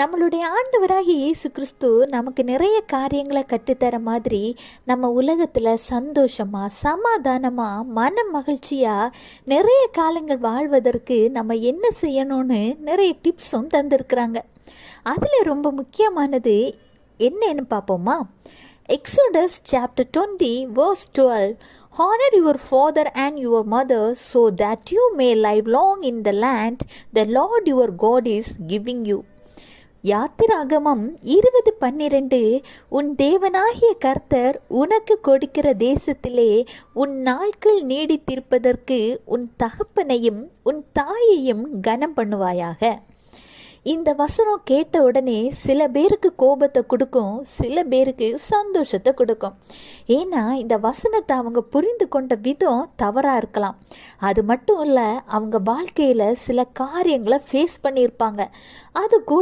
நம்மளுடைய ஆண்டவராகிய இயேசு கிறிஸ்து நமக்கு நிறைய காரியங்களை கற்றுத்தர மாதிரி நம்ம உலகத்தில் சந்தோஷமாக சமாதானமாக மன மகிழ்ச்சியாக நிறைய காலங்கள் வாழ்வதற்கு நம்ம என்ன செய்யணும்னு நிறைய டிப்ஸும் தந்திருக்கிறாங்க. அதில் ரொம்ப முக்கியமானது என்னன்னு பார்ப்போமா? Exodus chapter 20 verse 12, honor your father and your mother so that you may live long in the land the Lord your God is giving you. யாத்திராகமம் 20:12, உன் தேவனாகிய கர்த்தர் உனக்கு கொடுக்கிற தேசத்திலே உன் நாட்கள் நீடித்திருப்பதற்கு உன் தகப்பனையும் உன் தாயையும் கனம் பண்ணுவாயாக. இந்த வசனம் கேட்ட உடனே சில பேருக்கு கோபத்தை கொடுக்கும், சில பேருக்கு சந்தோஷத்தை கொடுக்கும். ஏன்னா இந்த வசனத்தை அவங்க புரிந்து கொண்ட விதம் தவறாக இருக்கலாம். அது மட்டும் இல்லை, அவங்க வாழ்க்கையில் சில காரியங்களை ஃபேஸ் பண்ணியிருப்பாங்க. அது கூட